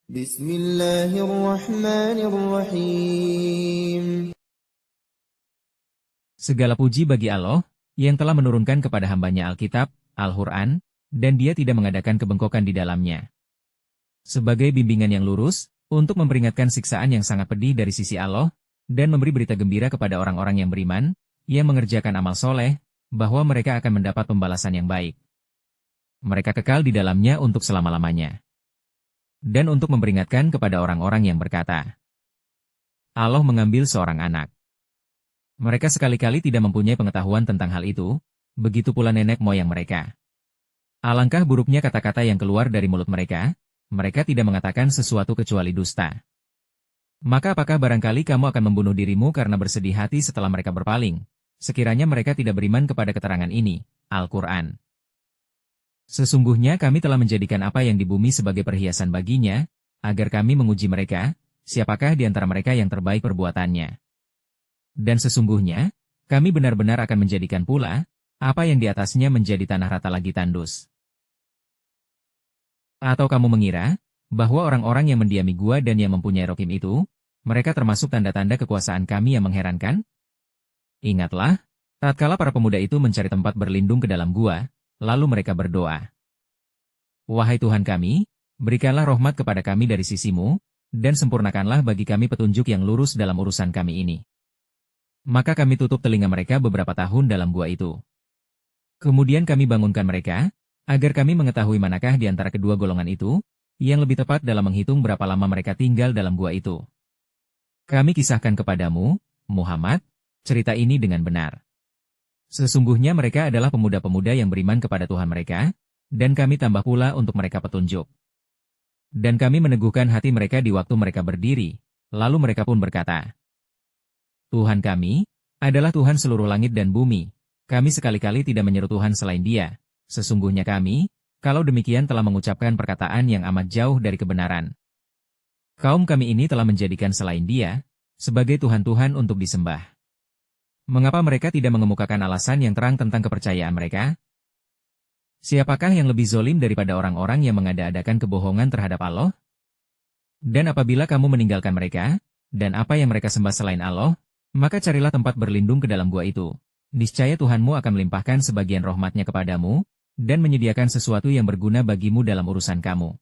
Bismillahirrahmanirrahim. Segala puji bagi Allah, yang telah menurunkan kepada hambanya Alkitab, Al-Quran, dan dia tidak mengadakan kebengkokan di dalamnya. Sebagai bimbingan yang lurus, untuk memperingatkan siksaan yang sangat pedih dari sisi Allah, dan memberi berita gembira kepada orang-orang yang beriman, yang mengerjakan amal soleh, bahwa mereka akan mendapat pembalasan yang baik. Mereka kekal di dalamnya untuk selama-lamanya. Dan untuk memperingatkan kepada orang-orang yang berkata, Allah mengambil seorang anak. Mereka sekali-kali tidak mempunyai pengetahuan tentang hal itu, begitu pula nenek moyang mereka. Alangkah buruknya kata-kata yang keluar dari mulut mereka, mereka tidak mengatakan sesuatu kecuali dusta. Maka apakah barangkali kamu akan membunuh dirimu karena bersedih hati setelah mereka berpaling, sekiranya mereka tidak beriman kepada keterangan ini, Al-Quran. Sesungguhnya kami telah menjadikan apa yang di bumi sebagai perhiasan baginya, agar kami menguji mereka, siapakah di antara mereka yang terbaik perbuatannya. Dan sesungguhnya, kami benar-benar akan menjadikan pula, apa yang di atasnya menjadi tanah rata lagi tandus. Atau kamu mengira, bahwa orang-orang yang mendiami gua dan yang mempunyai rokim itu, mereka termasuk tanda-tanda kekuasaan kami yang mengherankan? Ingatlah, tatkala para pemuda itu mencari tempat berlindung ke dalam gua, lalu mereka berdoa. Wahai Tuhan kami, berikanlah rahmat kepada kami dari sisimu, dan sempurnakanlah bagi kami petunjuk yang lurus dalam urusan kami ini. Maka kami tutup telinga mereka beberapa tahun dalam gua itu. Kemudian kami bangunkan mereka, agar kami mengetahui manakah di antara kedua golongan itu, yang lebih tepat dalam menghitung berapa lama mereka tinggal dalam gua itu. Kami kisahkan kepadamu, Muhammad, cerita ini dengan benar. Sesungguhnya mereka adalah pemuda-pemuda yang beriman kepada Tuhan mereka, dan kami tambah pula untuk mereka petunjuk. Dan kami meneguhkan hati mereka di waktu mereka berdiri, lalu mereka pun berkata, Tuhan kami, adalah Tuhan seluruh langit dan bumi, kami sekali-kali tidak menyeru Tuhan selain Dia, sesungguhnya kami, kalau demikian telah mengucapkan perkataan yang amat jauh dari kebenaran. Kaum kami ini telah menjadikan selain Dia, sebagai Tuhan-Tuhan untuk disembah. Mengapa mereka tidak mengemukakan alasan yang terang tentang kepercayaan mereka? Siapakah yang lebih zolim daripada orang-orang yang mengada-adakan kebohongan terhadap Allah? Dan apabila kamu meninggalkan mereka, dan apa yang mereka sembah selain Allah, maka carilah tempat berlindung ke dalam gua itu. Niscaya Tuhanmu akan melimpahkan sebagian rahmatnya kepadamu, dan menyediakan sesuatu yang berguna bagimu dalam urusan kamu.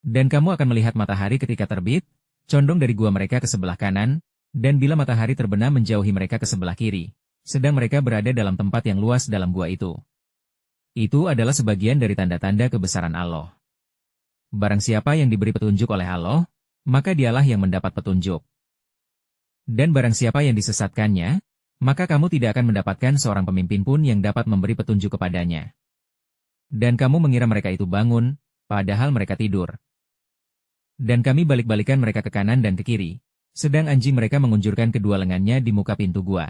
Dan kamu akan melihat matahari ketika terbit, condong dari gua mereka ke sebelah kanan, dan bila matahari terbenam menjauhi mereka ke sebelah kiri, sedang mereka berada dalam tempat yang luas dalam gua itu. Itu adalah sebagian dari tanda-tanda kebesaran Allah. Barang siapa yang diberi petunjuk oleh Allah, maka dialah yang mendapat petunjuk. Dan barang siapa yang disesatkannya, maka kamu tidak akan mendapatkan seorang pemimpin pun yang dapat memberi petunjuk kepadanya. Dan kamu mengira mereka itu bangun, padahal mereka tidur. Dan kami balik-balikan mereka ke kanan dan ke kiri, sedang anjing mereka mengunjurkan kedua lengannya di muka pintu gua.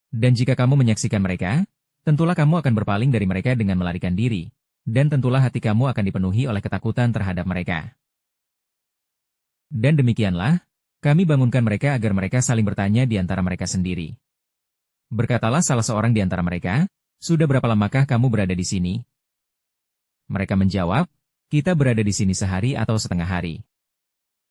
Dan jika kamu menyaksikan mereka, tentulah kamu akan berpaling dari mereka dengan melarikan diri, dan tentulah hati kamu akan dipenuhi oleh ketakutan terhadap mereka. Dan demikianlah, kami bangunkan mereka agar mereka saling bertanya di antara mereka sendiri. Berkatalah salah seorang di antara mereka, sudah berapa lamakah kamu berada di sini? Mereka menjawab, kita berada di sini sehari atau setengah hari.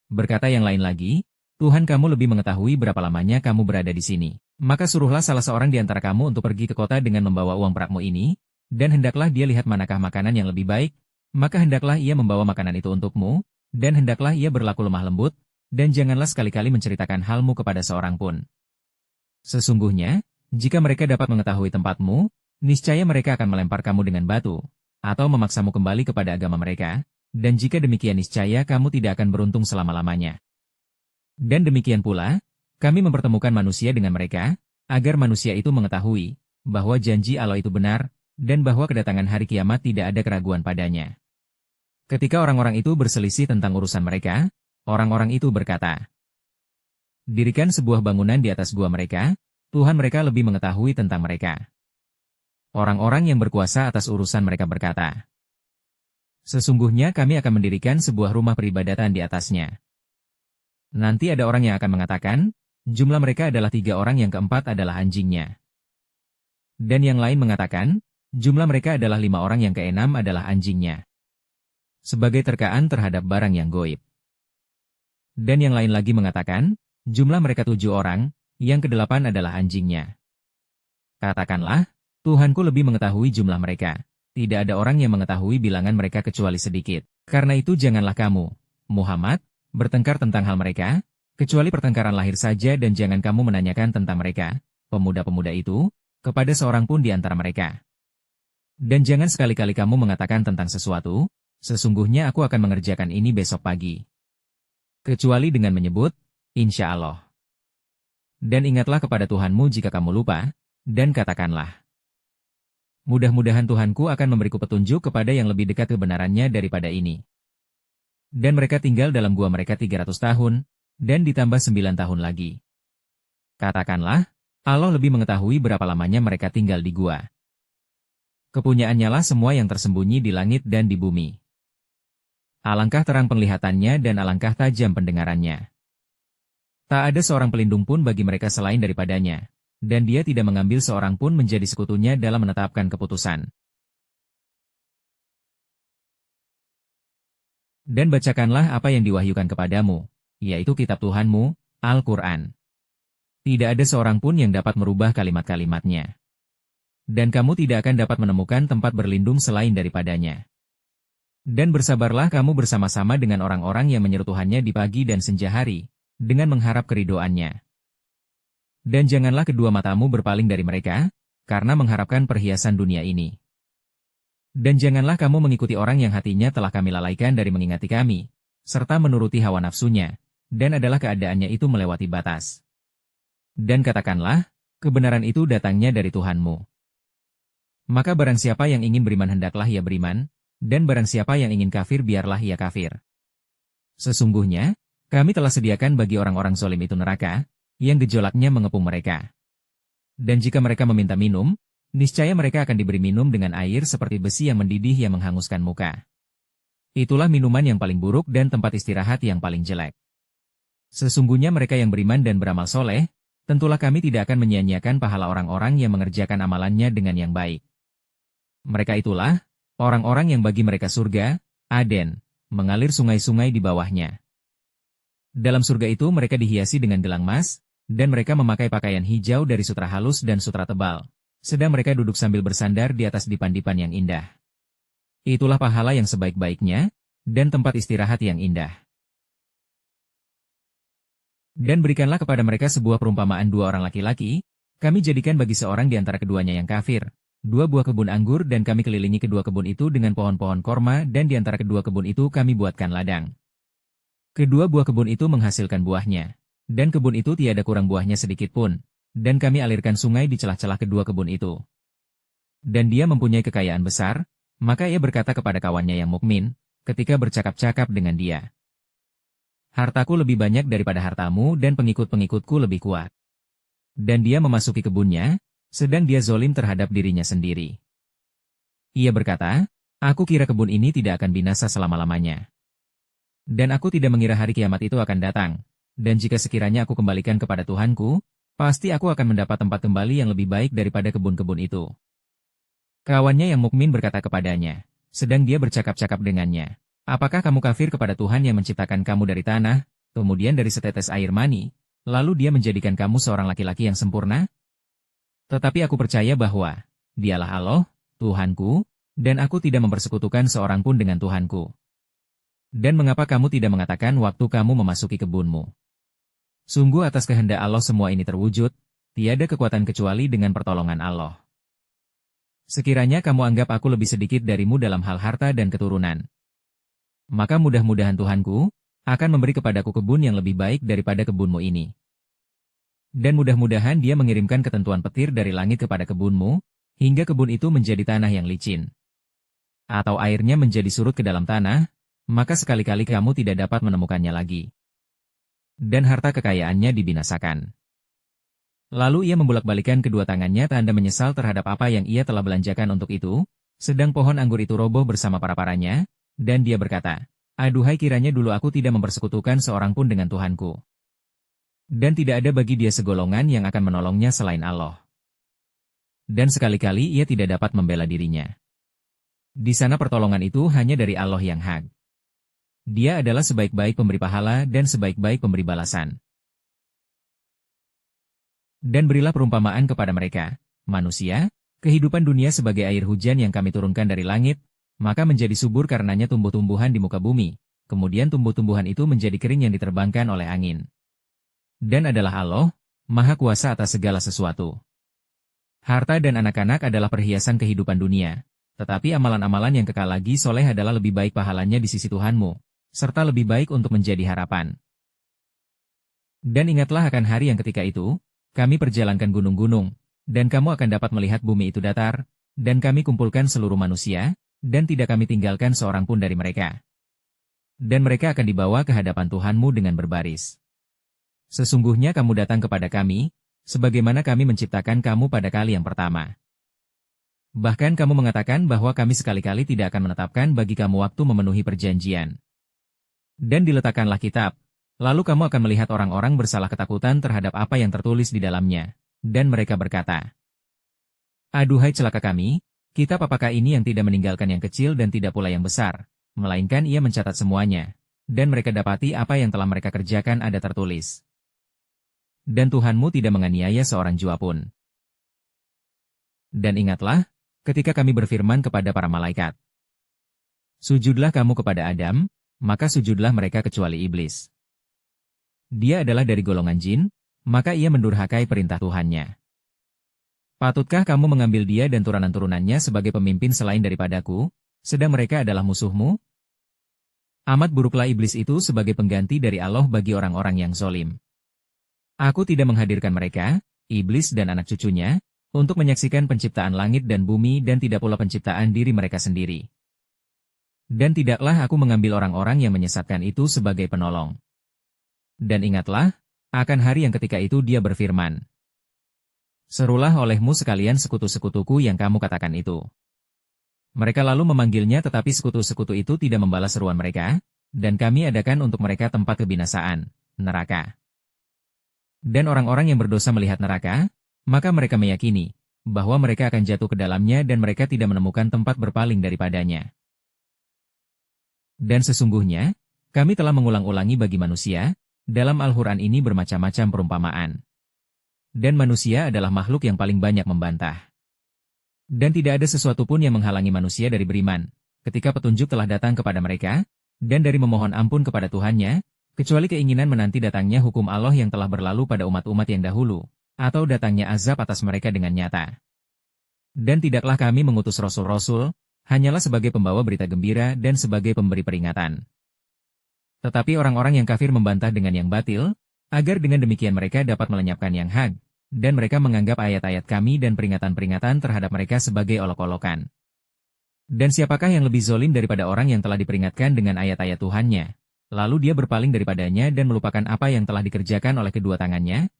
Berkata yang lain lagi, Tuhan kamu lebih mengetahui berapa lamanya kamu berada di sini. Maka suruhlah salah seorang di antara kamu untuk pergi ke kota dengan membawa uang perakmu ini, dan hendaklah dia lihat manakah makanan yang lebih baik, maka hendaklah ia membawa makanan itu untukmu, dan hendaklah ia berlaku lemah lembut, dan janganlah sekali-kali menceritakan halmu kepada seorang pun. Sesungguhnya, jika mereka dapat mengetahui tempatmu, niscaya mereka akan melempar kamu dengan batu, atau memaksamu kembali kepada agama mereka, dan jika demikian niscaya kamu tidak akan beruntung selama-lamanya. Dan demikian pula, kami mempertemukan manusia dengan mereka, agar manusia itu mengetahui, bahwa janji Allah itu benar, dan bahwa kedatangan hari kiamat tidak ada keraguan padanya. Ketika orang-orang itu berselisih tentang urusan mereka, orang-orang itu berkata, dirikan sebuah bangunan di atas gua mereka, Tuhan mereka lebih mengetahui tentang mereka. Orang-orang yang berkuasa atas urusan mereka berkata, sesungguhnya kami akan mendirikan sebuah rumah peribadatan di atasnya. Nanti ada orang yang akan mengatakan, jumlah mereka adalah 3 orang, yang keempat adalah anjingnya. Dan yang lain mengatakan, jumlah mereka adalah 5 orang, yang keenam adalah anjingnya. sebagai terkaan terhadap barang yang goib. Dan yang lain lagi mengatakan, jumlah mereka 7 orang, yang ke-8 adalah anjingnya. Katakanlah, Tuhanku lebih mengetahui jumlah mereka. Tidak ada orang yang mengetahui bilangan mereka kecuali sedikit. Karena itu janganlah kamu, Muhammad, bertengkar tentang hal mereka, kecuali pertengkaran lahir saja dan jangan kamu menanyakan tentang mereka, pemuda-pemuda itu, kepada seorang pun di antara mereka. Dan jangan sekali-kali kamu mengatakan tentang sesuatu, sesungguhnya aku akan mengerjakan ini besok pagi. Kecuali dengan menyebut, insya Allah. Dan ingatlah kepada Tuhanmu jika kamu lupa, dan katakanlah, mudah-mudahan Tuhanku akan memberiku petunjuk kepada yang lebih dekat kebenarannya daripada ini. Dan mereka tinggal dalam gua mereka 300 tahun, dan ditambah 9 tahun lagi. Katakanlah, Allah lebih mengetahui berapa lamanya mereka tinggal di gua. Kepunyaannya lah semua yang tersembunyi di langit dan di bumi. Alangkah terang penglihatannya dan alangkah tajam pendengarannya. Tak ada seorang pelindung pun bagi mereka selain daripadanya, dan dia tidak mengambil seorang pun menjadi sekutunya dalam menetapkan keputusan. Dan bacakanlah apa yang diwahyukan kepadamu, yaitu kitab Tuhanmu, Al-Quran. Tidak ada seorang pun yang dapat merubah kalimat-kalimatnya. Dan kamu tidak akan dapat menemukan tempat berlindung selain daripadanya. Dan bersabarlah kamu bersama-sama dengan orang-orang yang menyeru Tuhannya di pagi dan senja hari, dengan mengharap keridoannya. Dan janganlah kedua matamu berpaling dari mereka, karena mengharapkan perhiasan dunia ini. Dan janganlah kamu mengikuti orang yang hatinya telah kami lalaikan dari mengingati kami, serta menuruti hawa nafsunya, dan adalah keadaannya itu melewati batas. Dan katakanlah, kebenaran itu datangnya dari Tuhanmu. Maka barang siapa yang ingin beriman hendaklah ia beriman, dan barang siapa yang ingin kafir biarlah ia kafir. Sesungguhnya, kami telah sediakan bagi orang-orang zalim itu neraka, yang gejolaknya mengepung mereka. Dan jika mereka meminta minum, niscaya mereka akan diberi minum dengan air seperti besi yang mendidih yang menghanguskan muka. Itulah minuman yang paling buruk dan tempat istirahat yang paling jelek. Sesungguhnya mereka yang beriman dan beramal soleh, tentulah kami tidak akan menyia-nyiakan pahala orang-orang yang mengerjakan amalannya dengan yang baik. Mereka itulah, orang-orang yang bagi mereka surga, Aden, mengalir sungai-sungai di bawahnya. Dalam surga itu mereka dihiasi dengan gelang emas, dan mereka memakai pakaian hijau dari sutra halus dan sutra tebal, sedang mereka duduk sambil bersandar di atas dipan-dipan yang indah. Itulah pahala yang sebaik-baiknya, dan tempat istirahat yang indah. Dan berikanlah kepada mereka sebuah perumpamaan 2 orang laki-laki, kami jadikan bagi seorang di antara keduanya yang kafir, 2 buah kebun anggur dan kami kelilingi kedua kebun itu dengan pohon-pohon korma dan di antara kedua kebun itu kami buatkan ladang. Kedua buah kebun itu menghasilkan buahnya, dan kebun itu tiada kurang buahnya sedikit pun, dan kami alirkan sungai di celah-celah kedua kebun itu. Dan dia mempunyai kekayaan besar, maka ia berkata kepada kawannya yang mukmin, ketika bercakap-cakap dengan dia, hartaku lebih banyak daripada hartamu dan pengikut-pengikutku lebih kuat. Dan dia memasuki kebunnya, sedang dia zolim terhadap dirinya sendiri. Ia berkata, aku kira kebun ini tidak akan binasa selama-lamanya. Dan aku tidak mengira hari kiamat itu akan datang, dan jika sekiranya aku kembalikan kepada Tuhanku, pasti aku akan mendapat tempat kembali yang lebih baik daripada kebun-kebun itu. Kawannya yang mukmin berkata kepadanya, sedang dia bercakap-cakap dengannya, apakah kamu kafir kepada Tuhan yang menciptakan kamu dari tanah, kemudian dari setetes air mani, lalu dia menjadikan kamu seorang laki-laki yang sempurna? Tetapi aku percaya bahwa, dialah Allah, Tuhanku, dan aku tidak mempersekutukan seorang pun dengan Tuhanku. Dan mengapa kamu tidak mengatakan waktu kamu memasuki kebunmu? Sungguh atas kehendak Allah semua ini terwujud, tiada kekuatan kecuali dengan pertolongan Allah. Sekiranya kamu anggap aku lebih sedikit darimu dalam hal harta dan keturunan, maka mudah-mudahan Tuhanku akan memberi kepadaku kebun yang lebih baik daripada kebunmu ini. Dan mudah-mudahan dia mengirimkan ketentuan petir dari langit kepada kebunmu, hingga kebun itu menjadi tanah yang licin. Atau airnya menjadi surut ke dalam tanah, maka sekali-kali kamu tidak dapat menemukannya lagi. Dan harta kekayaannya dibinasakan. Lalu ia membulak-balikan kedua tangannya tanda menyesal terhadap apa yang ia telah belanjakan untuk itu, sedang pohon anggur itu roboh bersama para-paranya, dan dia berkata, aduhai kiranya dulu aku tidak mempersekutukan seorang pun dengan Tuhanku. Dan tidak ada bagi dia segolongan yang akan menolongnya selain Allah. Dan sekali-kali ia tidak dapat membela dirinya. Di sana pertolongan itu hanya dari Allah yang hak. Dia adalah sebaik-baik pemberi pahala dan sebaik-baik pemberi balasan. Dan berilah perumpamaan kepada mereka, manusia, kehidupan dunia sebagai air hujan yang kami turunkan dari langit, maka menjadi subur karenanya tumbuh-tumbuhan di muka bumi, kemudian tumbuh-tumbuhan itu menjadi kering yang diterbangkan oleh angin. Dan adalah Allah, Maha Kuasa atas segala sesuatu. Harta dan anak-anak adalah perhiasan kehidupan dunia, tetapi amalan-amalan yang kekal lagi soleh adalah lebih baik pahalanya di sisi Tuhanmu, serta lebih baik untuk menjadi harapan. Dan ingatlah akan hari yang ketika itu, kami perjalankan gunung-gunung, dan kamu akan dapat melihat bumi itu datar, dan kami kumpulkan seluruh manusia, dan tidak kami tinggalkan seorang pun dari mereka. Dan mereka akan dibawa ke hadapan Tuhanmu dengan berbaris. Sesungguhnya kamu datang kepada kami, sebagaimana kami menciptakan kamu pada kali yang pertama. Bahkan kamu mengatakan bahwa kami sekali-kali tidak akan menetapkan bagi kamu waktu memenuhi perjanjian. Dan diletakkanlah kitab. Lalu kamu akan melihat orang-orang bersalah ketakutan terhadap apa yang tertulis di dalamnya. Dan mereka berkata, "Aduhai celaka kami, kitab apakah ini yang tidak meninggalkan yang kecil dan tidak pula yang besar, melainkan ia mencatat semuanya, dan mereka dapati apa yang telah mereka kerjakan ada tertulis. Dan Tuhanmu tidak menganiaya seorang jua pun." Dan ingatlah, ketika kami berfirman kepada para malaikat, "Sujudlah kamu kepada Adam," maka sujudlah mereka kecuali iblis. Dia adalah dari golongan jin, maka ia mendurhakai perintah Tuhannya. Patutkah kamu mengambil dia dan turunan-turunannya sebagai pemimpin selain daripadaku, sedang mereka adalah musuhmu? Amat buruklah iblis itu sebagai pengganti dari Allah bagi orang-orang yang zolim. Aku tidak menghadirkan mereka, iblis dan anak cucunya, untuk menyaksikan penciptaan langit dan bumi dan tidak pula penciptaan diri mereka sendiri. Dan tidaklah aku mengambil orang-orang yang menyesatkan itu sebagai penolong. Dan ingatlah, akan hari yang ketika itu dia berfirman, "Serulah olehmu sekalian sekutu-sekutuku yang kamu katakan itu." Mereka lalu memanggilnya tetapi sekutu-sekutu itu tidak membalas seruan mereka, dan kami adakan untuk mereka tempat kebinasaan, neraka. Dan orang-orang yang berdosa melihat neraka, maka mereka meyakini bahwa mereka akan jatuh ke dalamnya dan mereka tidak menemukan tempat berpaling daripadanya. Dan sesungguhnya, kami telah mengulang-ulangi bagi manusia, dalam Al-Quran ini bermacam-macam perumpamaan. Dan manusia adalah makhluk yang paling banyak membantah. Dan tidak ada sesuatu pun yang menghalangi manusia dari beriman, ketika petunjuk telah datang kepada mereka, dan dari memohon ampun kepada Tuhannya, kecuali keinginan menanti datangnya hukum Allah yang telah berlalu pada umat-umat yang dahulu, atau datangnya azab atas mereka dengan nyata. Dan tidaklah kami mengutus rasul-rasul, hanyalah sebagai pembawa berita gembira dan sebagai pemberi peringatan. Tetapi orang-orang yang kafir membantah dengan yang batil, agar dengan demikian mereka dapat melenyapkan yang hak, dan mereka menganggap ayat-ayat kami dan peringatan-peringatan terhadap mereka sebagai olok-olokan. Dan siapakah yang lebih zolim daripada orang yang telah diperingatkan dengan ayat-ayat Tuhannya, lalu dia berpaling daripadanya dan melupakan apa yang telah dikerjakan oleh kedua tangannya?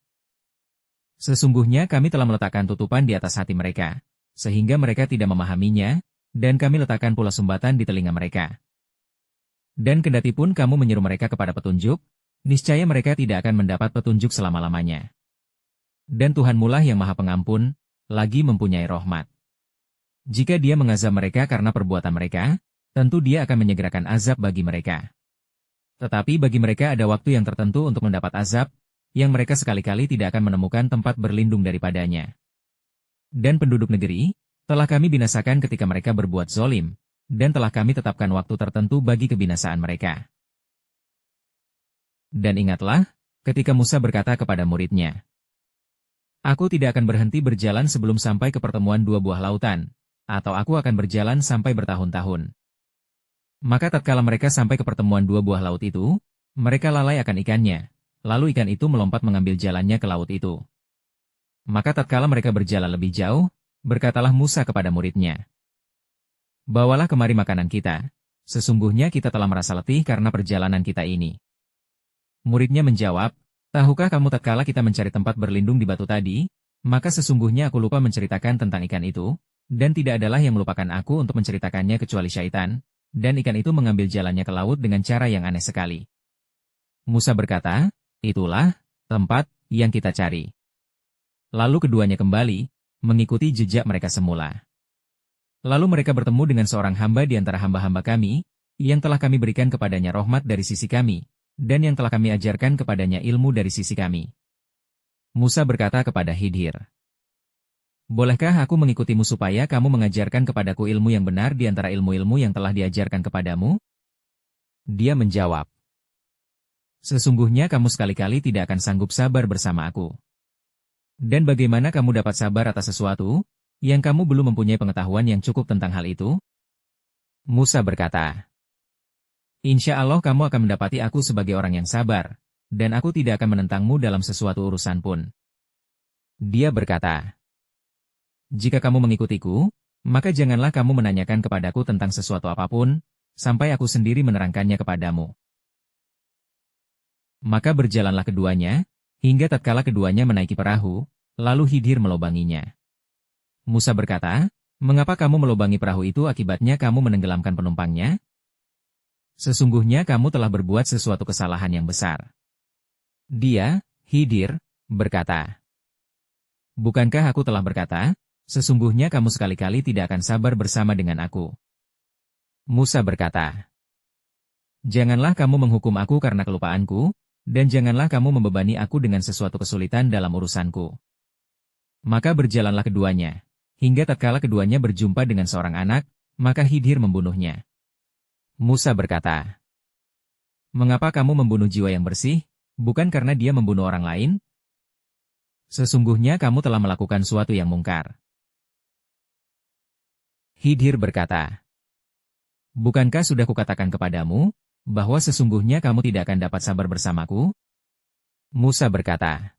Sesungguhnya kami telah meletakkan tutupan di atas hati mereka, sehingga mereka tidak memahaminya, dan kami letakkan pula sumbatan di telinga mereka. Dan kendati pun kamu menyeru mereka kepada petunjuk, niscaya mereka tidak akan mendapat petunjuk selama-lamanya. Dan Tuhanmulah yang Maha Pengampun, lagi mempunyai rahmat. Jika dia mengazab mereka karena perbuatan mereka, tentu dia akan menyegerakan azab bagi mereka. Tetapi bagi mereka ada waktu yang tertentu untuk mendapat azab, yang mereka sekali-kali tidak akan menemukan tempat berlindung daripadanya. Dan penduduk negeri, telah kami binasakan ketika mereka berbuat zolim, dan telah kami tetapkan waktu tertentu bagi kebinasaan mereka. Dan ingatlah, ketika Musa berkata kepada muridnya, "Aku tidak akan berhenti berjalan sebelum sampai ke pertemuan dua buah lautan, atau aku akan berjalan sampai bertahun-tahun." Maka tatkala mereka sampai ke pertemuan dua buah laut itu, mereka lalai akan ikannya, lalu ikan itu melompat mengambil jalannya ke laut itu. Maka tatkala mereka berjalan lebih jauh, berkatalah Musa kepada muridnya, "Bawalah kemari makanan kita, sesungguhnya kita telah merasa letih karena perjalanan kita ini." Muridnya menjawab, "Tahukah kamu tatkala kita mencari tempat berlindung di batu tadi, maka sesungguhnya aku lupa menceritakan tentang ikan itu, dan tidak adalah yang melupakan aku untuk menceritakannya kecuali syaitan, dan ikan itu mengambil jalannya ke laut dengan cara yang aneh sekali." Musa berkata, "Itulah tempat yang kita cari." Lalu keduanya kembali, mengikuti jejak mereka semula. Lalu mereka bertemu dengan seorang hamba di antara hamba-hamba kami, yang telah kami berikan kepadanya rahmat dari sisi kami, dan yang telah kami ajarkan kepadanya ilmu dari sisi kami. Musa berkata kepada Khidir, "Bolehkah aku mengikutimu supaya kamu mengajarkan kepadaku ilmu yang benar di antara ilmu-ilmu yang telah diajarkan kepadamu?" Dia menjawab, "Sesungguhnya kamu sekali-kali tidak akan sanggup sabar bersama aku. Dan bagaimana kamu dapat sabar atas sesuatu yang kamu belum mempunyai pengetahuan yang cukup tentang hal itu?" Musa berkata, "Insya Allah kamu akan mendapati aku sebagai orang yang sabar, dan aku tidak akan menentangmu dalam sesuatu urusan pun." Dia berkata, "Jika kamu mengikutiku, maka janganlah kamu menanyakan kepadaku tentang sesuatu apapun, sampai aku sendiri menerangkannya kepadamu." Maka berjalanlah keduanya, hingga tatkala keduanya menaiki perahu, lalu Khidir melobanginya. Musa berkata, "Mengapa kamu melobangi perahu itu? Akibatnya kamu menenggelamkan penumpangnya? Sesungguhnya kamu telah berbuat sesuatu kesalahan yang besar." Dia, Khidir, berkata, "Bukankah aku telah berkata, sesungguhnya kamu sekali-kali tidak akan sabar bersama dengan aku?" Musa berkata, "Janganlah kamu menghukum aku karena kelupaanku, dan janganlah kamu membebani aku dengan sesuatu kesulitan dalam urusanku." Maka berjalanlah keduanya, hingga tatkala keduanya berjumpa dengan seorang anak, maka Khidir membunuhnya. Musa berkata, "Mengapa kamu membunuh jiwa yang bersih, bukan karena dia membunuh orang lain? Sesungguhnya kamu telah melakukan suatu yang mungkar." Khidir berkata, "Bukankah sudah kukatakan kepadamu, bahwa sesungguhnya kamu tidak akan dapat sabar bersamaku?" Musa berkata,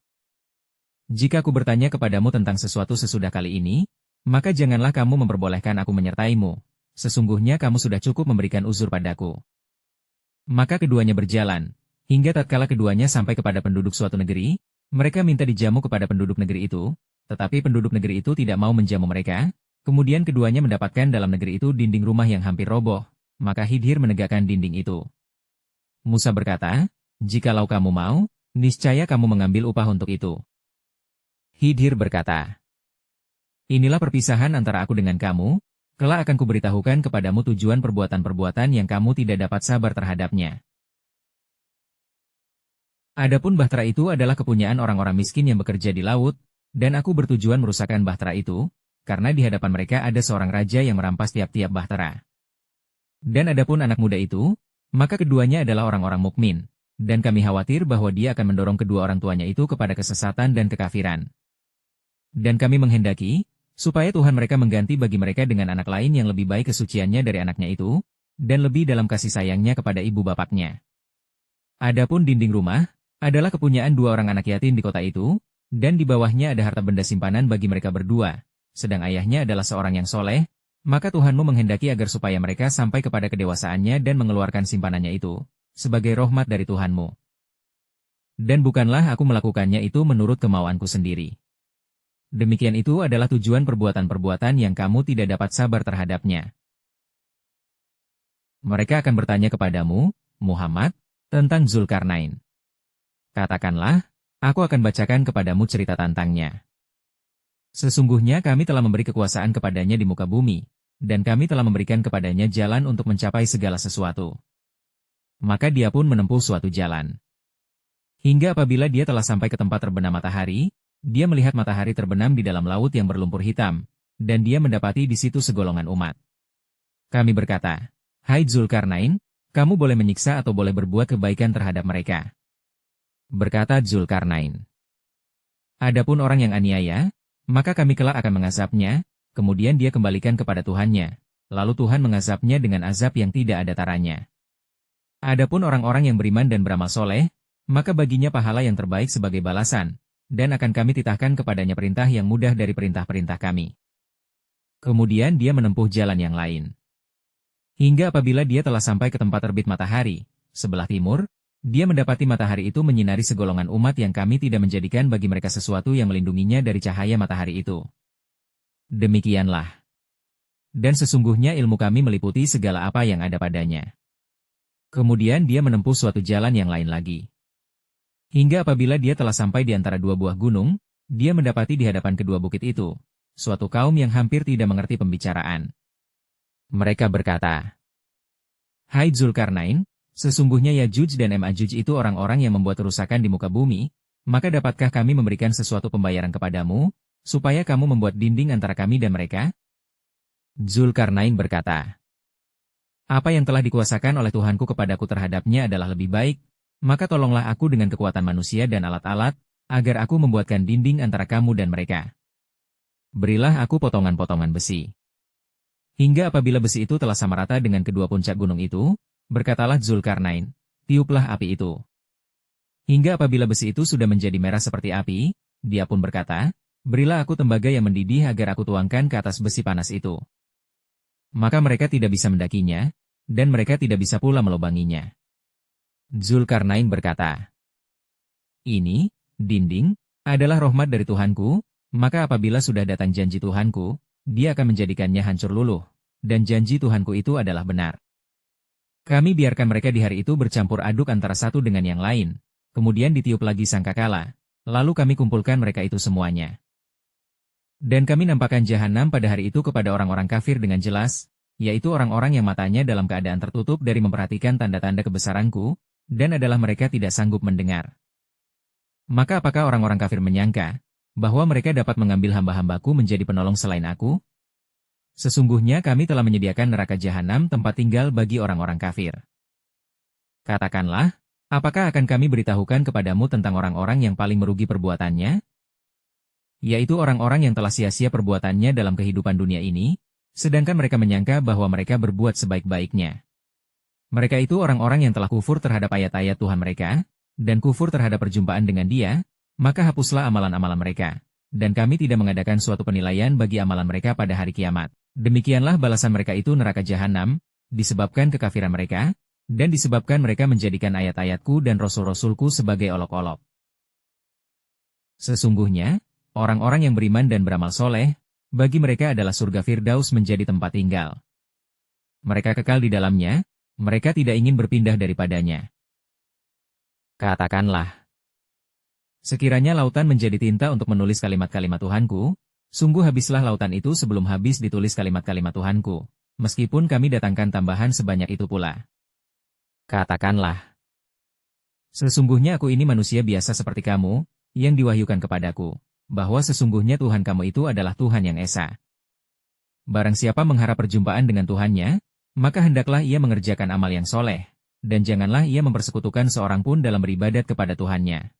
"Jika aku bertanya kepadamu tentang sesuatu sesudah kali ini, maka janganlah kamu memperbolehkan aku menyertaimu. Sesungguhnya kamu sudah cukup memberikan uzur padaku." Maka keduanya berjalan, hingga tatkala keduanya sampai kepada penduduk suatu negeri, mereka minta dijamu kepada penduduk negeri itu, tetapi penduduk negeri itu tidak mau menjamu mereka. Kemudian keduanya mendapatkan dalam negeri itu dinding rumah yang hampir roboh, maka Khidir menegakkan dinding itu. Musa berkata, "Jikalau kamu mau, niscaya kamu mengambil upah untuk itu." Khidir berkata, "Inilah perpisahan antara aku dengan kamu, kelak akan kuberitahukan kepadamu tujuan perbuatan-perbuatan yang kamu tidak dapat sabar terhadapnya." Adapun bahtera itu adalah kepunyaan orang-orang miskin yang bekerja di laut, dan aku bertujuan merusakkan bahtera itu, karena di hadapan mereka ada seorang raja yang merampas tiap-tiap bahtera. Dan adapun anak muda itu, maka keduanya adalah orang-orang mukmin, dan kami khawatir bahwa dia akan mendorong kedua orang tuanya itu kepada kesesatan dan kekafiran. Dan kami menghendaki, supaya Tuhan mereka mengganti bagi mereka dengan anak lain yang lebih baik kesuciannya dari anaknya itu, dan lebih dalam kasih sayangnya kepada ibu bapaknya. Adapun dinding rumah, adalah kepunyaan dua orang anak yatim di kota itu, dan di bawahnya ada harta benda simpanan bagi mereka berdua, sedang ayahnya adalah seorang yang soleh. Maka Tuhanmu menghendaki agar supaya mereka sampai kepada kedewasaannya dan mengeluarkan simpanannya itu, sebagai rahmat dari Tuhanmu. Dan bukanlah aku melakukannya itu menurut kemauanku sendiri. Demikian itu adalah tujuan perbuatan-perbuatan yang kamu tidak dapat sabar terhadapnya. Mereka akan bertanya kepadamu, Muhammad, tentang Zulkarnain. Katakanlah, aku akan bacakan kepadamu cerita tentangnya. Sesungguhnya kami telah memberi kekuasaan kepadanya di muka bumi, dan kami telah memberikan kepadanya jalan untuk mencapai segala sesuatu. Maka dia pun menempuh suatu jalan. Hingga apabila dia telah sampai ke tempat terbenam matahari, dia melihat matahari terbenam di dalam laut yang berlumpur hitam, dan dia mendapati di situ segolongan umat. Kami berkata, "Hai Zulkarnain, kamu boleh menyiksa atau boleh berbuat kebaikan terhadap mereka." Berkata Zulkarnain, "Adapun orang yang aniaya, maka kami kelak akan mengazabnya, kemudian dia kembalikan kepada Tuhannya, lalu Tuhan mengazabnya dengan azab yang tidak ada taranya. Adapun orang-orang yang beriman dan beramal soleh, maka baginya pahala yang terbaik sebagai balasan, dan akan kami titahkan kepadanya perintah yang mudah dari perintah-perintah kami." Kemudian dia menempuh jalan yang lain. Hingga apabila dia telah sampai ke tempat terbit matahari, sebelah timur, dia mendapati matahari itu menyinari segolongan umat yang kami tidak menjadikan bagi mereka sesuatu yang melindunginya dari cahaya matahari itu. Demikianlah. Dan sesungguhnya ilmu kami meliputi segala apa yang ada padanya. Kemudian dia menempuh suatu jalan yang lain lagi. Hingga apabila dia telah sampai di antara dua buah gunung, dia mendapati di hadapan kedua bukit itu, suatu kaum yang hampir tidak mengerti pembicaraan. Mereka berkata, Hai Zulkarnain, sesungguhnya Yajuj dan Majuj itu orang-orang yang membuat kerusakan di muka bumi, maka dapatkah kami memberikan sesuatu pembayaran kepadamu, supaya kamu membuat dinding antara kami dan mereka? Zulkarnain berkata, apa yang telah dikuasakan oleh Tuhanku kepadaku terhadapnya adalah lebih baik, maka tolonglah aku dengan kekuatan manusia dan alat-alat, agar aku membuatkan dinding antara kamu dan mereka. Berilah aku potongan-potongan besi. Hingga apabila besi itu telah sama rata dengan kedua puncak gunung itu, berkatalah Zulkarnain, tiuplah api itu. Hingga apabila besi itu sudah menjadi merah seperti api, dia pun berkata, berilah aku tembaga yang mendidih agar aku tuangkan ke atas besi panas itu. Maka mereka tidak bisa mendakinya, dan mereka tidak bisa pula melubanginya. Zulkarnain berkata, ini, dinding, adalah rahmat dari Tuhanku, maka apabila sudah datang janji Tuhanku, dia akan menjadikannya hancur luluh, dan janji Tuhanku itu adalah benar. Kami biarkan mereka di hari itu bercampur aduk antara satu dengan yang lain, kemudian ditiup lagi sangkakala, lalu kami kumpulkan mereka itu semuanya. Dan kami nampakkan jahanam pada hari itu kepada orang-orang kafir dengan jelas, yaitu orang-orang yang matanya dalam keadaan tertutup dari memperhatikan tanda-tanda kebesaranku, dan adalah mereka tidak sanggup mendengar. Maka apakah orang-orang kafir menyangka, bahwa mereka dapat mengambil hamba-hambaku menjadi penolong selain aku? Sesungguhnya kami telah menyediakan neraka jahanam tempat tinggal bagi orang-orang kafir. Katakanlah, apakah akan kami beritahukan kepadamu tentang orang-orang yang paling merugi perbuatannya? Yaitu orang-orang yang telah sia-sia perbuatannya dalam kehidupan dunia ini, sedangkan mereka menyangka bahwa mereka berbuat sebaik-baiknya. Mereka itu orang-orang yang telah kufur terhadap ayat-ayat Tuhan mereka, dan kufur terhadap perjumpaan dengan Dia, maka hapuslah amalan-amalan mereka, dan kami tidak mengadakan suatu penilaian bagi amalan mereka pada hari kiamat. Demikianlah balasan mereka itu neraka jahanam, disebabkan kekafiran mereka, dan disebabkan mereka menjadikan ayat-ayatku dan rasul-rasulku sebagai olok-olok. Sesungguhnya, orang-orang yang beriman dan beramal soleh, bagi mereka adalah surga Firdaus menjadi tempat tinggal. Mereka kekal di dalamnya, mereka tidak ingin berpindah daripadanya. Katakanlah, sekiranya lautan menjadi tinta untuk menulis kalimat-kalimat Tuhanku, sungguh habislah lautan itu sebelum habis ditulis kalimat-kalimat Tuhanku, meskipun kami datangkan tambahan sebanyak itu pula. Katakanlah, sesungguhnya aku ini manusia biasa seperti kamu, yang diwahyukan kepadaku, bahwa sesungguhnya Tuhan kamu itu adalah Tuhan yang Esa. Barang siapa mengharap perjumpaan dengan Tuhannya, maka hendaklah ia mengerjakan amal yang soleh, dan janganlah ia mempersekutukan seorang pun dalam beribadat kepada Tuhannya.